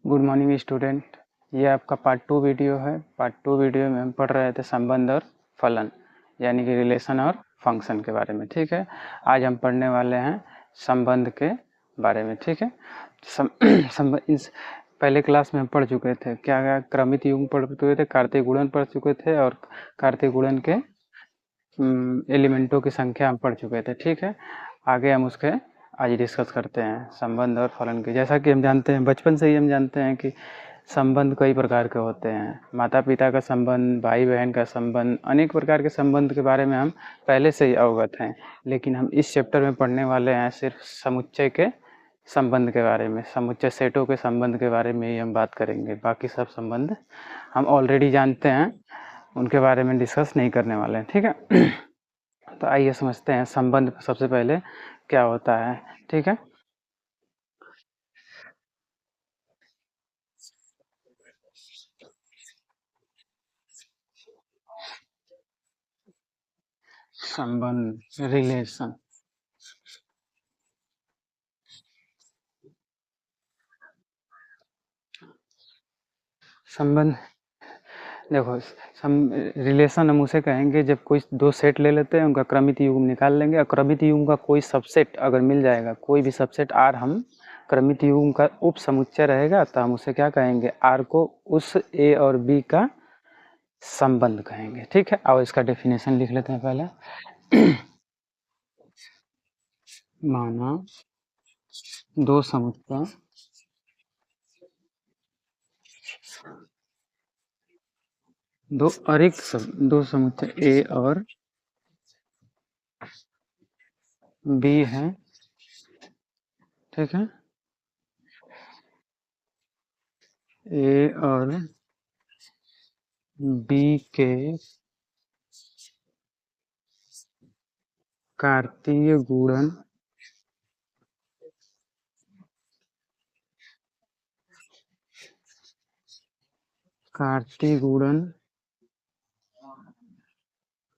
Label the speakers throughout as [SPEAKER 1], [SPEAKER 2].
[SPEAKER 1] Good morning student. ये आपका part 2 video है। पार्ट 2 वीडियो में हम पढ़ रहे थे संबंध और फलन यानी कि रिलेशन और फंक्शन के बारे में। ठीक है, आज हम पढ़ने वाले हैं संबंध के बारे में। ठीक है, पहले क्लास में हम पढ़ चुके थे क्या क्रमित युग्म पढ़ चुके थे, कार्तीय गुणन पढ़ चुके थे और कार्तीय गुणन के एलिमेंटों की संख्या हम पढ़ चुके थे। ठीक है, आगे हम उसके आज डिस्कस करते हैं संबंध और फलन की। जैसा कि हम जानते हैं, बचपन से ही हम जानते हैं कि संबंध कई प्रकार के होते हैं। माता पिता का संबंध, भाई बहन का संबंध, अनेक प्रकार के संबंध के बारे में हम पहले से ही अवगत हैं। लेकिन हम इस चैप्टर में पढ़ने वाले हैं सिर्फ समुच्चय के संबंध के बारे में, समुच्चय सेटों के संबंध के बारे में ही हम बात करेंगे। बाकी सब संबंध हम ऑलरेडी जानते हैं, उनके बारे में डिस्कस नहीं करने वाले हैं। ठीक है, तो आइए समझते हैं संबंध सबसे पहले क्या होता है। ठीक है, संबंध, रिलेशन। संबंध देखो, रिलेशन हम उसे कहेंगे जब कोई दो सेट ले लेते हैं, उनका क्रमित युग्म निकाल लेंगे और क्रमित युग्म का कोई सबसेट अगर मिल जाएगा, कोई भी सबसेट आर हम क्रमित युग्म का उप समुच्चय रहेगा तो हम उसे क्या कहेंगे, आर को उस ए और बी का संबंध कहेंगे। ठीक है, और इसका डेफिनेशन लिख लेते हैं पहले। माना दो समुच्चय दो समुच्चय ए और बी है। ठीक है, ए और बी के कार्तीय गुणन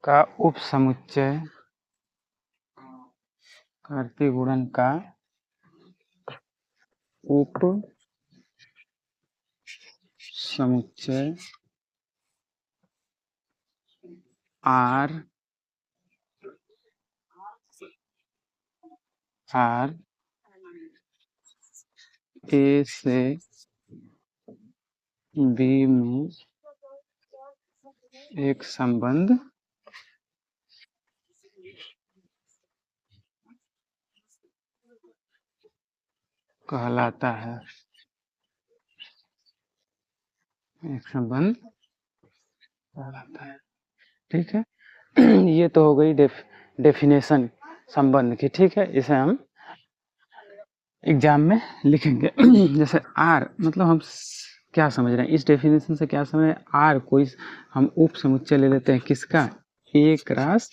[SPEAKER 1] का उप समुच्चय, कार्तीय गुणन का उप समुच्चय आर ए से बी में एक संबंध कहलाता है। एक संबंध कहलाता है। ठीक है, ये तो हो गई डेफिनेशन संबंध की। ठीक है, इसे हम एग्जाम में लिखेंगे। जैसे आर मतलब हम क्या समझ रहे हैं, इस डेफिनेशन से क्या समझ रहे हैं, आर कोई हम उप समुच्चय ले लेते हैं किसका, ए क्रॉस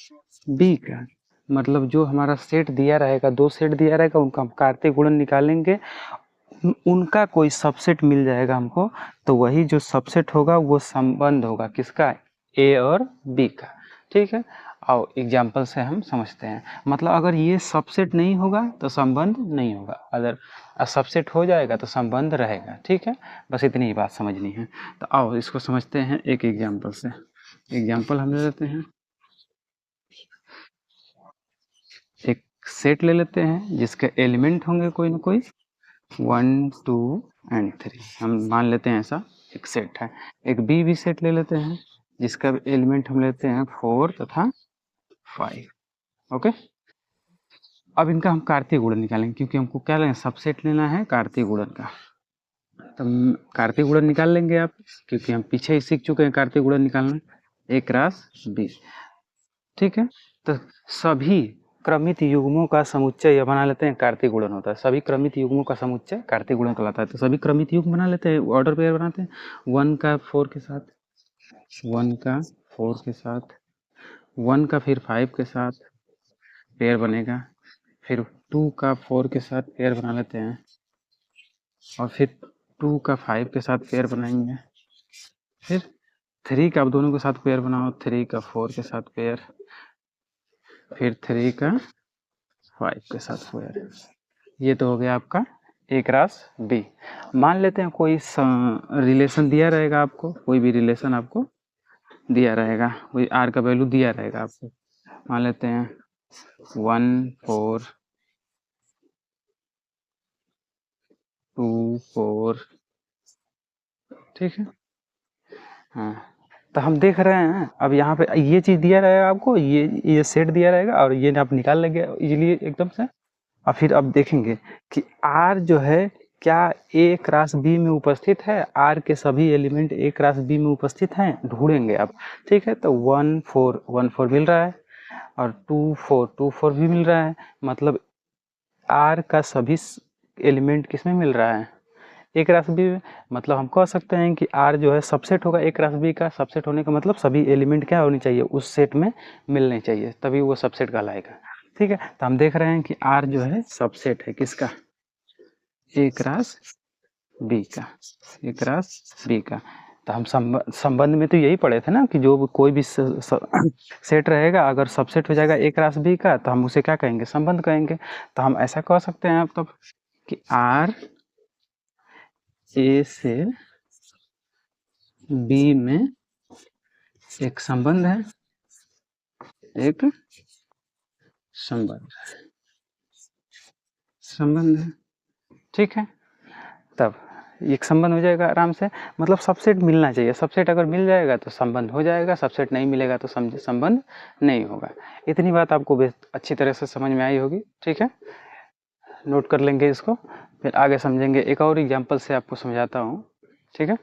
[SPEAKER 1] बी का। मतलब जो हमारा सेट दिया रहेगा, दो सेट दिया रहेगा, उनका हम कार्तीय गुणन निकालेंगे, उनका कोई सबसेट मिल जाएगा हमको, तो वही जो सबसेट होगा वो संबंध होगा किसका, ए और बी का। ठीक है, और एग्जाम्पल से हम समझते हैं। मतलब अगर ये सबसेट नहीं होगा तो संबंध नहीं होगा, अगर सबसेट हो जाएगा तो संबंध रहेगा। ठीक है, बस इतनी ही बात समझनी है। तो आओ इसको समझते हैं एक एग्जाम्पल से। एग्जाम्पल हम ले लेते हैं, एक सेट ले लेते हैं जिसके एलिमेंट होंगे कोई ना कोई 1 2 एंड 3। हम मान लेते हैं ऐसा एक सेट है। एक बी सेट ले लेते हैं जिसका एलिमेंट हम लेते हैं 4 तथा 5। ओके, अब इनका हम कार्तीय गुणन निकालेंगे, क्योंकि हमको क्या लेना, सबसेट लेना है कार्तीय गुणन का। तो कार्तीय गुणन निकाल लेंगे आप, क्योंकि हम पीछे ही सीख चुके हैं कार्तीय गुणन निकालना, ए क्रॉस बी। ठीक है, तो सभी क्रमित युग्मों का समुच्चय यह बना लेते हैं कार्तीय गुणन होता है। सभी क्रमित युग्मों का समुच्चय कार्तीय गुणन कहलाता है। तो सभी क्रमित युग्म बना लेते हैं, ऑर्डर पेयर बनाते हैं। 1 का 4 के साथ, 1 का 4 के साथ, 1 का फिर 5 के साथ पेयर बनेगा, फिर 2 का 4 के साथ पेयर बना लेते हैं, और फिर 2 का 5 के साथ पेयर बनाएंगे, फिर 3 का, अब दोनों के साथ पेयर बनाओ, 3 का 4 के साथ पेयर, फिर 3 का 5 के साथ पेयर। ये तो हो गया आपका ए क्रॉस बी। मान लेते हैं कोई रिलेशन दिया रहेगा आपको, कोई भी रिलेशन आपको दिया रहेगा, कोई आर का वैल्यू दिया रहेगा आपको, मान लेते हैं 1 4 2 4, ठीक है। हाँ, तो हम देख रहे हैं अब यहाँ पे ये चीज़ दिया रहेगा आपको, ये सेट दिया रहेगा और ये आप निकाल लेंगे इजीली एकदम से। और फिर अब देखेंगे कि आर जो है क्या ए क्रॉस बी में उपस्थित है, आर के सभी एलिमेंट ए क्रॉस बी में उपस्थित हैं, ढूंढेंगे आप, ठीक है। तो 1 4 1 4 मिल रहा है और 2 4 2 4 भी मिल रहा है, मतलब आर का सभी एलिमेंट किस में मिल रहा है, ए क्रॉस बी में। मतलब हम कह सकते हैं कि आर जो है सबसेट होगा ए क्रॉस बी का, सबसेट होने का मतलब सभी एलिमेंट क्या होनी चाहिए, उस सेट में मिलने चाहिए, तभी वो सबसेट कहलाएगा, ठीक है। तो हम देख रहे हैं कि आर जो है सबसेट है किसका, ए क्रॉस बी का, ए क्रॉस बी का। तो हम संबंध में तो यही पढ़े थे ना कि जो कोई भी सेट रहेगा अगर सबसेट हो जाएगा ए क्रॉस बी का तो हम उसे क्या कहेंगे, संबंध कहेंगे। तो हम ऐसा कह सकते हैं अब तब कि आर ए से बी में एक संबंध है, एक संबंध है, ठीक है। तब एक संबंध हो जाएगा आराम से, मतलब सबसेट मिलना चाहिए, सबसेट अगर मिल जाएगा तो संबंध हो जाएगा, सबसेट नहीं मिलेगा तो संबंध नहीं होगा। इतनी बात आपको अच्छी तरह से समझ में आई होगी, ठीक है। नोट कर लेंगे इसको, फिर आगे समझेंगे। एक और एग्जांपल से आपको समझाता हूँ, ठीक है।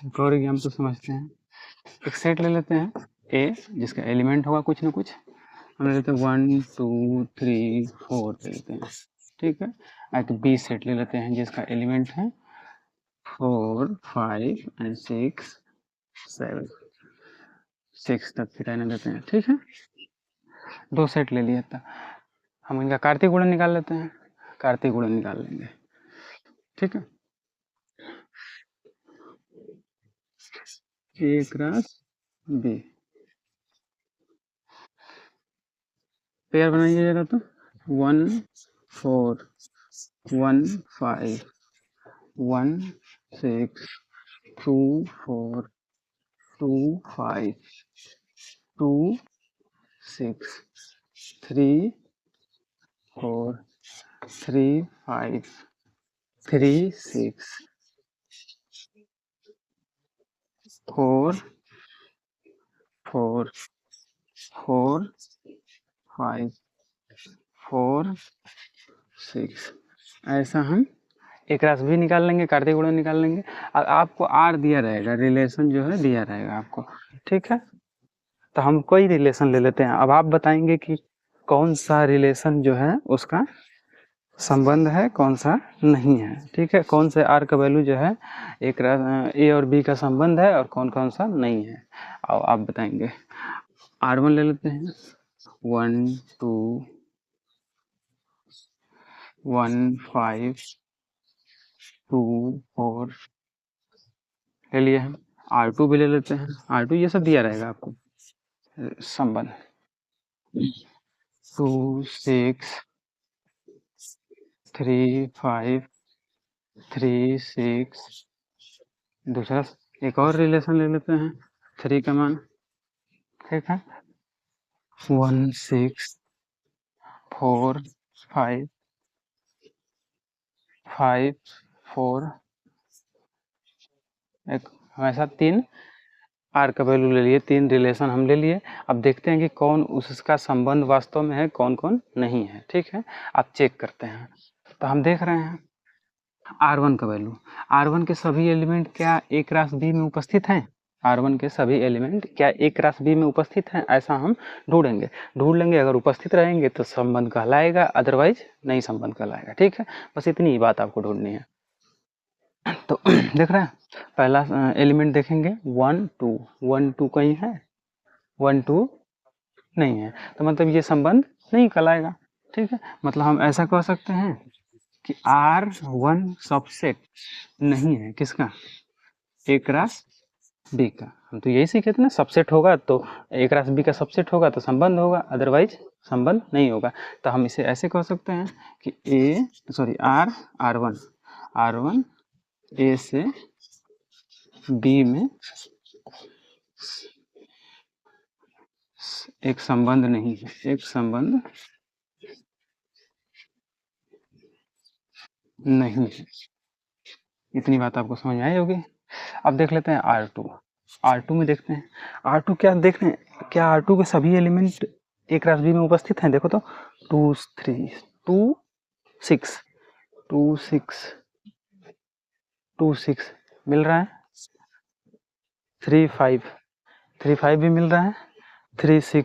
[SPEAKER 1] एक और एग्जांपल समझते हैं। एक सेट ले लेते हैं ए, जिसका एलिमेंट होगा कुछ ना कुछ, हम ले लेते हैं 1 2 3 4 ले लेते हैं, ठीक है। एक बी सेट ले लेते हैं जिसका एलिमेंट है 4 5 एंड 6 7, 6 तक फिर रहने देते हैं, ठीक है। दो सेट ले लिया था, हम इनका कार्तीय गुणन निकाल लेते हैं, कार्तीय गुणन निकाल लेंगे, ठीक है। ए क्रॉस बी, पेयर बनाइए जरा तो, 1 4 1 5 1 6 2 4 2 5 2 6 3 4 3 5 3 6 4 4 4 5 4 6, ऐसा हम एक रास भी निकाल लेंगे, कार्तीय गुणन निकाल लेंगे। और आपको आर दिया रहेगा, रिलेशन जो है दिया रहेगा आपको, ठीक है। तो हम कोई रिलेशन ले लेते हैं, अब आप बताएंगे कि कौन सा रिलेशन जो है उसका संबंध है, कौन सा नहीं है, ठीक है। कौन से आर का वैल्यू जो है एक ए और बी का संबंध है और कौन कौन सा नहीं है, और आप बताएंगे। R1 ले लेते हैं, 1 2 1 5 2 4 ले लिए हम। R2 भी ले लेते हैं, R2 ये सब दिया रहेगा आपको संबंध, 2 6 3 5 3 6। दूसरा एक और रिलेशन ले लेते हैं 3 का मान, ठीक है। 1 6 4 5 5 4, एक हमेशा 3 आर का वैल्यू ले लिए, 3 रिलेशन हम ले लिए। अब देखते हैं कि कौन उसका संबंध वास्तव में है, कौन कौन नहीं है, ठीक है। आप चेक करते हैं। तो हम देख रहे हैं R1 का वैल्यू, R1 के सभी एलिमेंट क्या ए क्रॉस बी में उपस्थित हैं, R1 के सभी एलिमेंट क्या ए क्रॉस बी में उपस्थित हैं, ऐसा हम ढूंढ लेंगे। अगर उपस्थित रहेंगे तो संबंध कहलाएगा, अदरवाइज नहीं संबंध कहलाएगा, ठीक है। बस इतनी ही बात आपको ढूंढनी है। तो देख रहे हैं, पहला एलिमेंट देखेंगे 1 2, 1 2 कहीं है, 1 2 नहीं है, तो मतलब ये संबंध नहीं कल आएगा। ठीक है, मतलब हम ऐसा कह सकते हैं कि R1 सबसेट नहीं है किसका, ए क्रॉस बी का। हम तो यही सीखे थे ना, सबसेट होगा तो ए क्रॉस बी का सबसेट होगा तो संबंध होगा, अदरवाइज संबंध नहीं होगा। तो हम इसे ऐसे कह सकते हैं कि R1 ए से बी में एक संबंध नहीं है, एक संबंध नहीं है। इतनी बात आपको समझ में आई होगी। अब देख लेते हैं R2 में देखते हैं R2 क्या देख रहे हैं, क्या R2 के सभी एलिमेंट एक राशि में उपस्थित हैं। देखो तो 2 3 2 6 2 6 2 6 मिल रहा है, 3 5 3 5 भी मिल रहा है, 3 6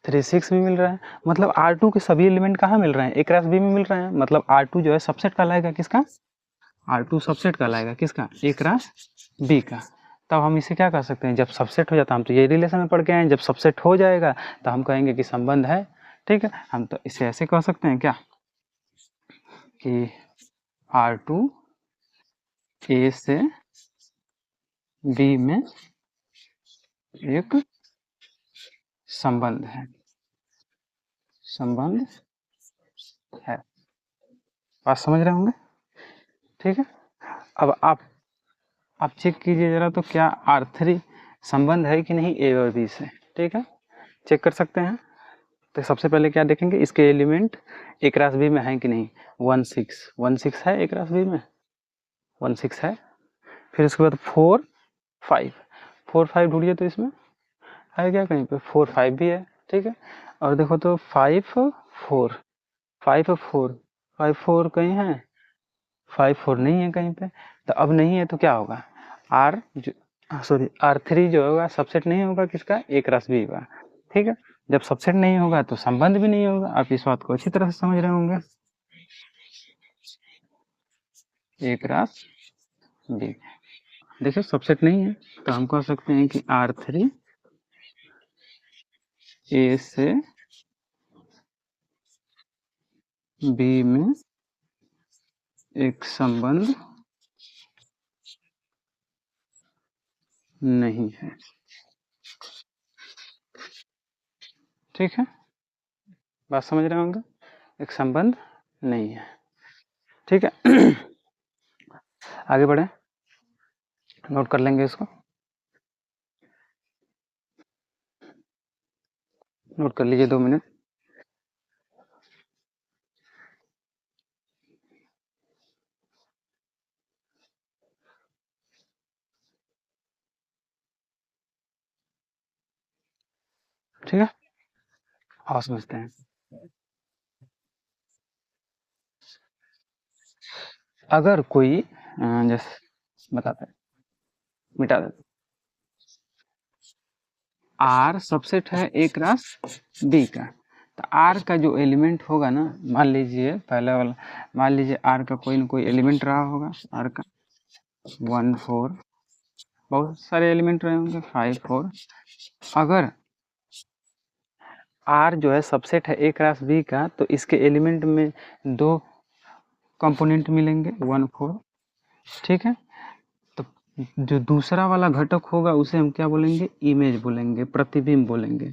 [SPEAKER 1] 3 6 भी मिल रहा है। मतलब R2 के सभी एलिमेंट कहाँ मिल रहे हैं, एक राशि में मिल रहे हैं। मतलब R2 जो है सबसेट कहलाएगा किसका, R2 सबसेट कहलाएगा किसका, एक राशि बी का। तब हम इसे क्या कह सकते हैं, जब सबसेट हो जाता है, हम तो ये रिलेशन में पढ़ के आए हैं, जब सबसेट हो जाएगा तो हम कहेंगे कि संबंध है। ठीक है, हम तो इसे ऐसे कह सकते हैं क्या कि R2 ए से बी में एक संबंध है, संबंध है। बात समझ रहे होंगे। ठीक है, अब आप चेक कीजिए जरा तो क्या R3 संबंध है कि नहीं ए और बी से। ठीक है, चेक कर सकते हैं। तो सबसे पहले क्या देखेंगे, इसके एलिमेंट एक राशि बी में है कि नहीं। 1 6 है एक राशि बी में, 1 6 है। फिर उसके बाद 4 5 ढूंढिए तो इसमें है क्या, कहीं पे 4 5 भी है। ठीक है, और देखो तो 5 4 5 4 5 4 कहीं है, 5 4 नहीं है कहीं पे। तो अब नहीं है तो क्या होगा, R3 जो होगा सबसेट नहीं होगा किसका, एक राशि बी का। ठीक है, जब सबसेट नहीं होगा तो संबंध भी नहीं होगा। आप इस बात को अच्छी तरह से समझ रहे होंगे। एक राशि बी, देखिए सबसेट नहीं है तो हम कह सकते हैं कि R3 ए से बी में एक संबंध नहीं है। ठीक है, बात समझ रहे होंगे, एक संबंध नहीं है। ठीक है, आगे बढ़े, नोट कर लेंगे इसको, नोट कर लीजिए 2 मिनट। ठीक है, और समझते हैं। अगर कोई जैसे बताते हैं, मिटा देते, आर सबसेट है एक राशि बी का। तो आर का जो एलिमेंट होगा ना, मान लीजिए पहले वाला, मान लीजिए आर का कोई ना कोई एलिमेंट रहा होगा, आर का 1 4, बहुत सारे एलिमेंट रहे होंगे 5 4। अगर आर जो है सबसेट है एक राशि बी का, तो इसके एलिमेंट में 2 कंपोनेंट मिलेंगे 1 4। ठीक है, तो जो दूसरा वाला घटक होगा उसे हम क्या बोलेंगे, इमेज बोलेंगे, प्रतिबिंब बोलेंगे,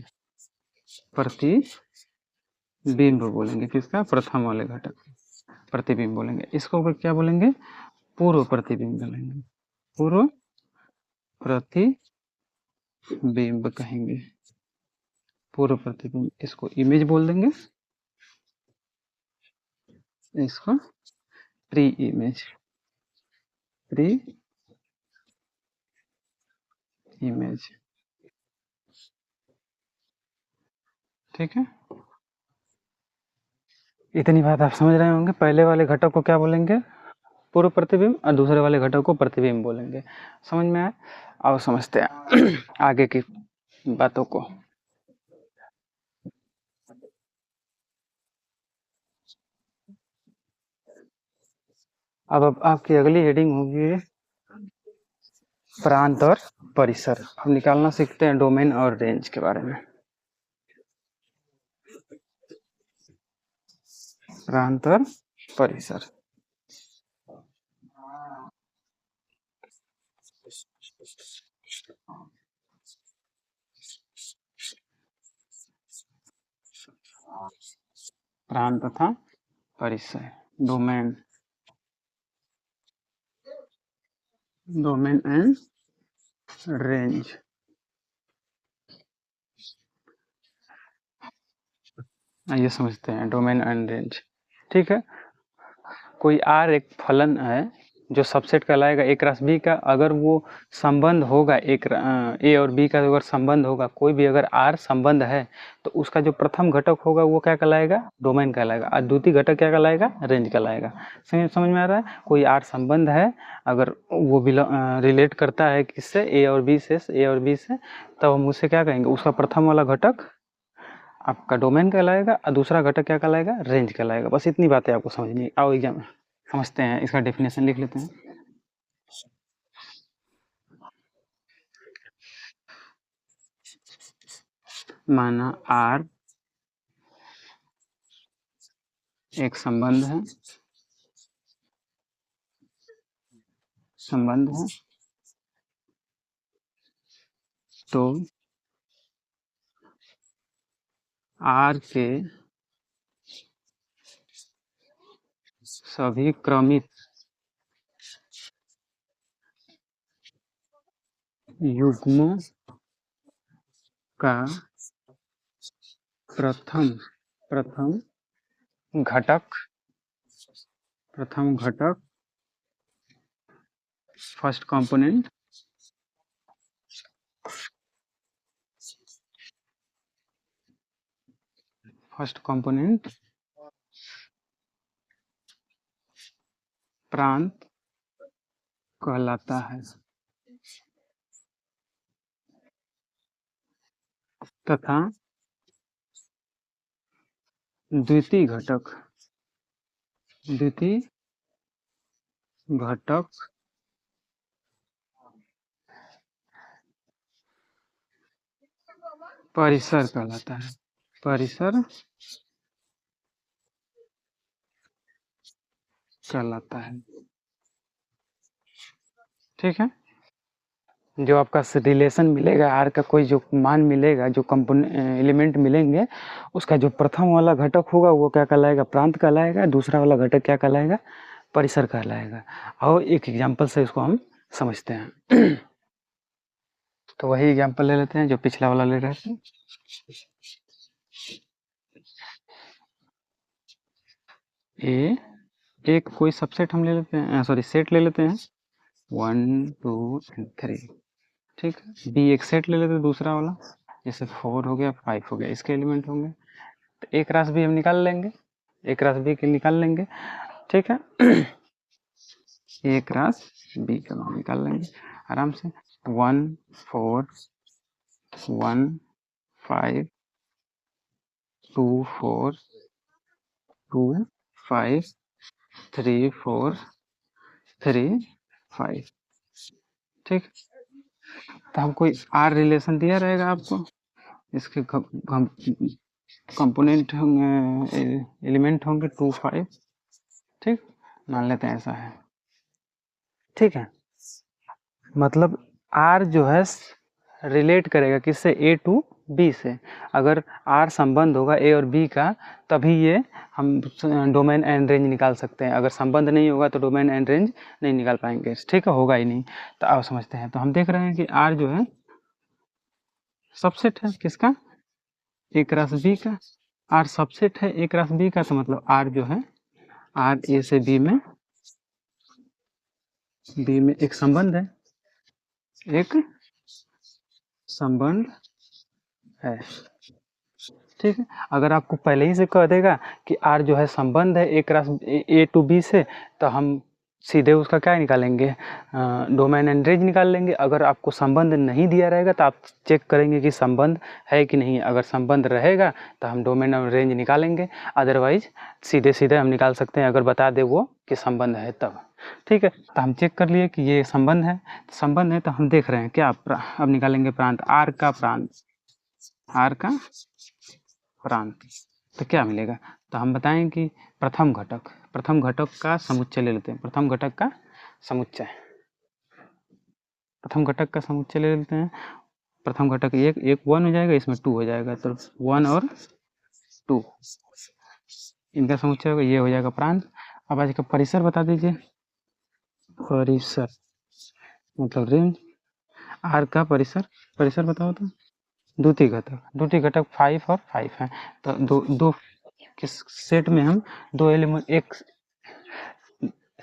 [SPEAKER 1] प्रतिबिंब बोलेंगे किसका, प्रथम वाले घटक प्रतिबिंब बोलेंगे। इसको क्या बोलेंगे, पूर्व प्रतिबिंब बोलेंगे, पूर्व प्रतिबिंब कहेंगे, पूर्व प्रतिबिंब। इसको इमेज बोल देंगे, इसको प्री इमेज, प्री इमेज। ठीक है, इतनी बात आप समझ रहे होंगे। पहले वाले घटक को क्या बोलेंगे, पूर्व प्रतिबिंब, और दूसरे वाले घटक को प्रतिबिंब बोलेंगे। समझ में आया, अब समझते हैं आगे की बातों को। अब आपकी अगली हेडिंग होगी प्रांत और परिसर। हम निकालना सीखते हैं डोमेन और रेंज के बारे में। प्रांत और परिसर। प्रांत तथा परिसर, डोमेन, डोमेन एंड रेंज। आइए समझते हैं डोमेन एंड रेंज। ठीक है, कोई आर एक फलन है जो सबसेट कहलाएगा ए क्रॉस बी का। अगर वो संबंध होगा एक ए और बी का अगर संबंध होगा, कोई भी अगर आर संबंध है तो उसका जो प्रथम घटक होगा वो क्या कहलाएगा, डोमेन कहलाएगा, और द्वितीय घटक क्या कहलाएगा, रेंज कहलाएगा। समझ में आ रहा है? कोई आर संबंध है, अगर वो रिलेट करता है किससे, ए और बी से, तब हम उसे क्या कहेंगे, उसका प्रथम वाला घटक आपका डोमेन कहलाएगा और दूसरा घटक क्या कहलाएगा, रेंज कहलाएगा। बस इतनी बातें आपको समझनी। आओ एग्जाम समझते हैं, इसका डेफिनेशन लिख लेते हैं। माना आर एक संबंध है, तो आर के सभी क्रमित युग्मों का प्रथम घटक फर्स्ट कंपोनेंट प्रांत कहलाता है, तथा द्वितीय घटक परिसर कहलाता है, परिसर कहलाता है। ठीक है, जो आपका रिलेशन मिलेगा, आर का कोई जो मान मिलेगा, जो कंपोनेंट एलिमेंट मिलेंगे, उसका जो प्रथम वाला घटक होगा वो क्या कहलाएगा, प्रांत कहलाएगा, दूसरा वाला घटक क्या कहलाएगा, परिसर कहलाएगा। और एक एग्जांपल से इसको हम समझते हैं। तो वही एग्जांपल ले लेते हैं जो पिछला वाला ले रहे थे। ए एक कोई सबसेट हम ले लेते हैं, सॉरी सेट ले लेते हैं, 1 2 and 3। ठीक है, बी एक सेट ले लेते हैं दूसरा वाला, जैसे 4 हो गया, 5 हो गया, इसके एलिमेंट होंगे। तो एक रास भी हम निकाल लेंगे, एक रास बी के निकाल लेंगे। ठीक है, एक रास बी का हम निकाल लेंगे आराम से। 1 4 1 5 2 4 2 5 3 4 3 5। ठीक, तो हम कोई आर रिलेशन दिया रहेगा आपको, इसके कंपोनेंट होंगे, एलिमेंट होंगे 2 5। ठीक, मान लेते हैं ऐसा है। ठीक है, मतलब आर जो है रिलेट करेगा किससे, ए टू बी से। अगर आर संबंध होगा ए और बी का, तभी ये हम डोमेन एंड रेंज निकाल सकते हैं। अगर संबंध नहीं होगा तो डोमेन एंड रेंज नहीं निकाल पाएंगे। ठीक है, होगा ही नहीं। तो आओ समझते हैं। तो हम देख रहे हैं कि आर जो है सबसेट है किसका, ए क्रॉस बी का। आर सबसेट है ए क्रॉस बी का, तो मतलब आर जो है, आर ए से बी में एक संबंध है, एक संबंध है। ठीक है, अगर आपको पहले ही से कह देगा कि आर जो है संबंध है ए क्रॉस ए टू बी से, तो हम सीधे उसका क्या निकालेंगे, डोमेन एंड रेंज निकाल लेंगे। अगर आपको संबंध नहीं दिया रहेगा तो आप चेक करेंगे कि संबंध है कि नहीं। अगर संबंध रहेगा तो हम डोमेन और रेंज निकालेंगे, अदरवाइज सीधे सीधे हम निकाल सकते हैं अगर बता दे वो कि संबंध है तब। ठीक है, तो हम चेक कर लिए कि ये संबंध है। संबंध है तो हम देख रहे हैं क्या, अब निकालेंगे प्रांत, आर का प्रांत, तो क्या मिलेगा, तो हम बताएं कि प्रथम घटक का समुच्चय ले लेते हैं। प्रथम घटक का समुच्चय ले लेते हैं। प्रथम घटक एक 1 हो जाएगा, इसमें 2 हो जाएगा, तो 1 और 2 इनका समुच्चय होगा, ये हो जाएगा प्रांत। अब आज का परिसर बता दीजिए। परिसर मतलब रेंज। आर का परिसर बताओ तो। द्वितीय घटक 5 और 5 है, तो दो किस सेट में हम दो एलिमेंट, एक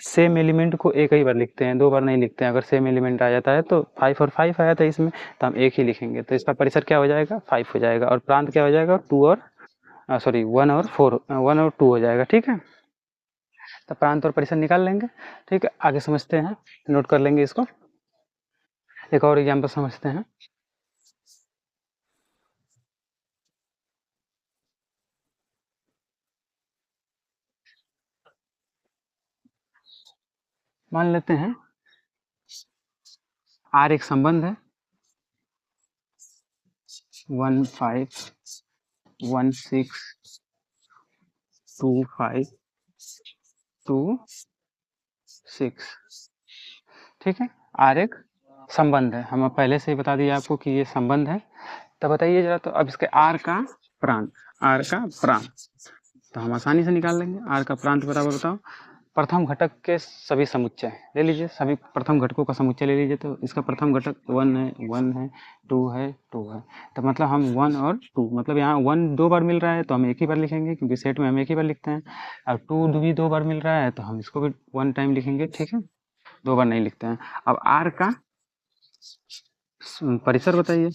[SPEAKER 1] सेम एलिमेंट को एक ही बार लिखते हैं, 2 बार नहीं लिखते हैं। अगर सेम एलिमेंट आ जाता है तो 5 और 5 आया था इसमें, तो हम एक ही लिखेंगे, तो इसका परिसर क्या हो जाएगा, 5 हो जाएगा, और प्रांत क्या हो जाएगा, 2 और 1 और 4, 1 और 2 हो जाएगा। ठीक है, तो प्रांत और परिसर निकाल लेंगे। ठीक है, आगे समझते हैं, नोट कर लेंगे इसको। एक और एग्जाम्पल समझते हैं। मान लेते हैं आर एक संबंध है, 1 5 1 6 2 5 2 6। ठीक है, आर एक संबंध है, हम पहले से ही बता दिया आपको कि ये संबंध है। तो बताइए जरा, तो अब इसके आर का प्रांत, तो हम आसानी से निकाल लेंगे। आर का प्रांत बराबर बताओ, प्रथम घटक के सभी समुच्चय ले लीजिए, सभी प्रथम घटकों का समुच्चय ले लीजिए। तो इसका प्रथम घटक 1 है, 1 है, 2 है, 2 है, तो मतलब हम 1 और 2, मतलब यहाँ 1 2 बार मिल रहा है तो हम एक ही बार लिखेंगे, क्योंकि सेट में हम एक ही बार लिखते हैं। और 2 भी 2 बार मिल रहा है तो हम इसको भी 1 टाइम लिखेंगे। ठीक है, 2 बार नहीं लिखते हैं। अब आर का परिसर बताइए।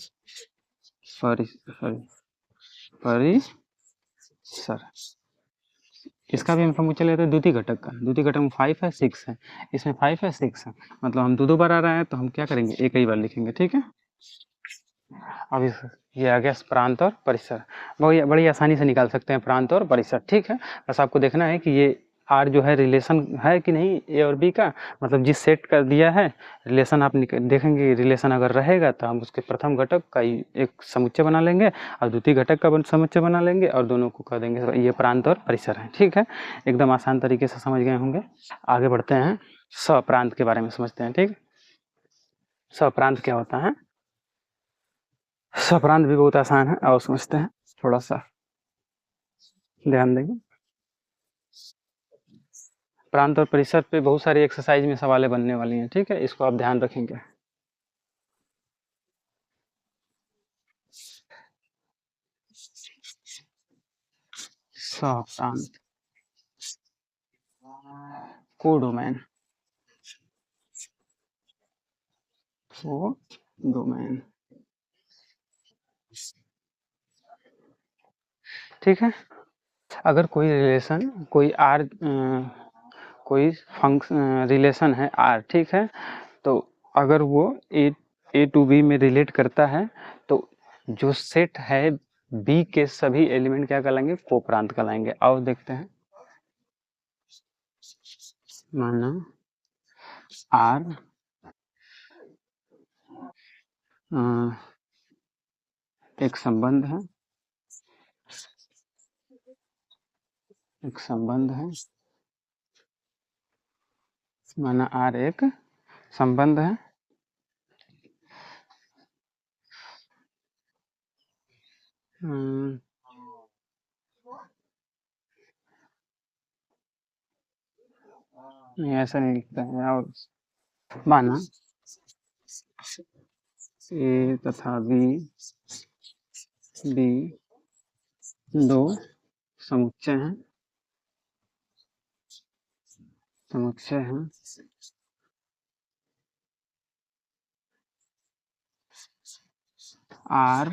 [SPEAKER 1] परिसर, इसका भी हम समुच्चय लेते हैं द्वितीय घटक का। द्वितीय घटक में 5 है, 6 है, इसमें 5 है, 6 है, मतलब हम 2 बार आ रहा है तो हम क्या करेंगे, एक ही बार लिखेंगे। ठीक है, अब ये आ गया प्रांत और परिसर। बड़ी आसानी से निकाल सकते हैं प्रांत और परिसर। ठीक है, बस आपको देखना है कि ये आर जो है रिलेशन है कि नहीं ए और बी का, मतलब जिस सेट का दिया है रिलेशन आप देखेंगे, रिलेशन अगर रहेगा तो हम उसके प्रथम घटक का एक समुच्चय बना लेंगे और द्वितीय घटक का समुच्चय बना लेंगे और दोनों को कर देंगे, ये प्रांत और परिसर है। ठीक है, एकदम आसान तरीके से समझ गए होंगे। आगे बढ़ते हैं, सप्रांत के बारे में समझते हैं। ठीक, सप्रांत क्या होता है। सप्रांत भी बहुत आसान है, और समझते हैं, थोड़ा सा ध्यान देंगे। प्रांत और परिसर पे बहुत सारी एक्सरसाइज में सवालें बनने वाली हैं। ठीक है, इसको आप ध्यान रखेंगे। सप्रांत, कोडोमैन, कोडोमैन। ठीक है, अगर कोई रिलेशन, कोई फंक्शन रिलेशन है आर, ठीक है, तो अगर वो ए टू बी में रिलेट करता है तो जो सेट है बी के सभी एलिमेंट क्या कहलाएंगे, कोप्रांत कहलाएंगे। आओ देखते हैं। माना आर एक संबंध है, माना आर एक संबंध है, नहीं ऐसा नहीं लिखता है। और माना ए तथा बी दो समुच्चय हैं, आर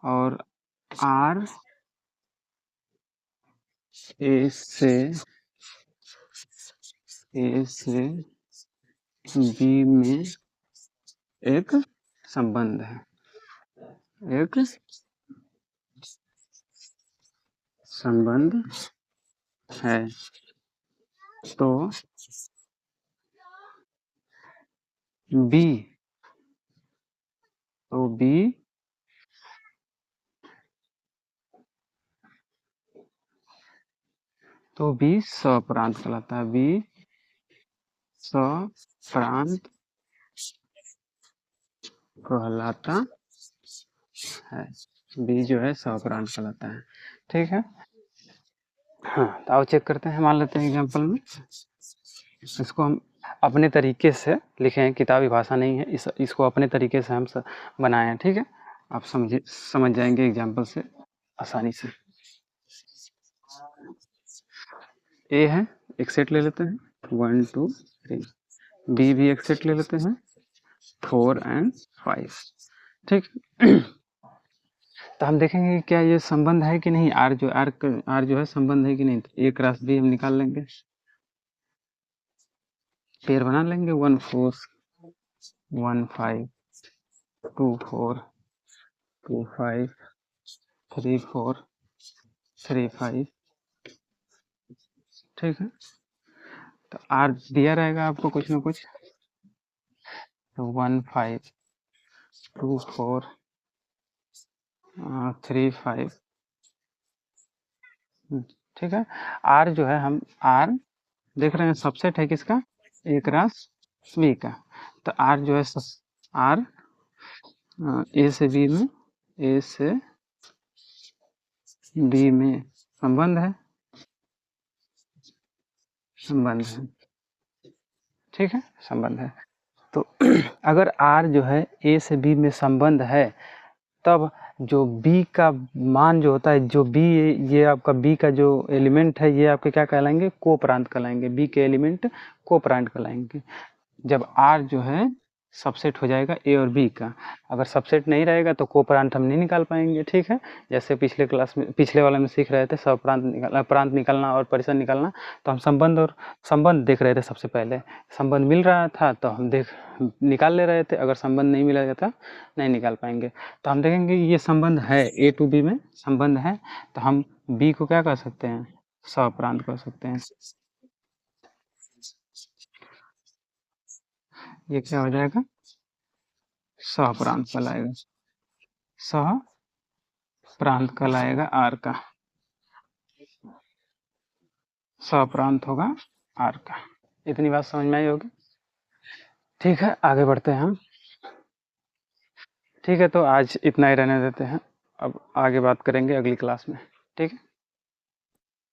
[SPEAKER 1] और आर ए से बी में एक संबंध है, एक संबंध है, तो बी तो बी तो बी सप्रांत कहलाता है, बी सप्रांत कहलाता है, बी जो है सप्रांत कहलाता है। ठीक है, हाँ तो आओ चेक करते हैं, मान लेते हैं एग्जाम्पल में इसको हम अपने तरीके से लिखे हैं, किताबी भाषा नहीं है, इसको अपने तरीके से हम बनाए हैं। ठीक है, आप समझ जाएंगे एग्जाम्पल से आसानी से। ए है, एक सेट ले लेते हैं 1 2 3, बी भी एक सेट ले लेते हैं 4 and 5। ठीक तो हम देखेंगे क्या ये संबंध है कि नहीं, आर जो है संबंध है कि नहीं। तो ए क्रॉस बी हम निकाल लेंगे, पेयर बना लेंगे 1 4 1 5 2 4 2 5 3 4 3 5। ठीक है, तो आर दिया रहेगा आपको कुछ ना कुछ, तो 1 5 2 4 3 5। ठीक है, आर जो है हम आर देख रहे हैं सबसेट है किसका, ए क्रॉस बी का। तो आर जो है आर ए से बी में, ए से बी में संबंध है, संबंध है। ठीक है, संबंध है। तो अगर आर जो है ए से बी में संबंध है, तब जो बी का मान जो होता है, जो बी ये आपका बी का जो एलिमेंट है, ये आपके क्या कहलाएंगे, कोप्रांत कहलाएंगे, बी के एलिमेंट कोप्रांत कहलाएंगे। जब आर जो है सबसेट हो जाएगा ए और बी का, अगर सबसेट नहीं रहेगा तो कोप्रांत हम नहीं निकाल पाएंगे। ठीक है, जैसे पिछले क्लास में, पिछले वाले में सीख रहे थे प्रांत निकालना और परिसर निकालना, तो हम संबंध देख रहे थे। सबसे पहले संबंध मिल रहा था तो हम निकाल ले रहे थे, अगर संबंध नहीं मिलेगा तो नहीं निकाल पाएंगे। तो हम देखेंगे ये संबंध है, ए टू बी में संबंध है, तो हम बी को क्या कर सकते हैं, सप्रांत कर सकते हैं। ये क्या हो जाएगा, सप्रांत कहलाएगा, सह प्रांत कहलाएगा आर का, सप्रांत होगा आर का। इतनी बात समझ में आई होगी। ठीक है, आगे बढ़ते हैं हम। ठीक है, तो आज इतना ही रहने देते हैं, अब आगे बात करेंगे अगली क्लास में। ठीक है।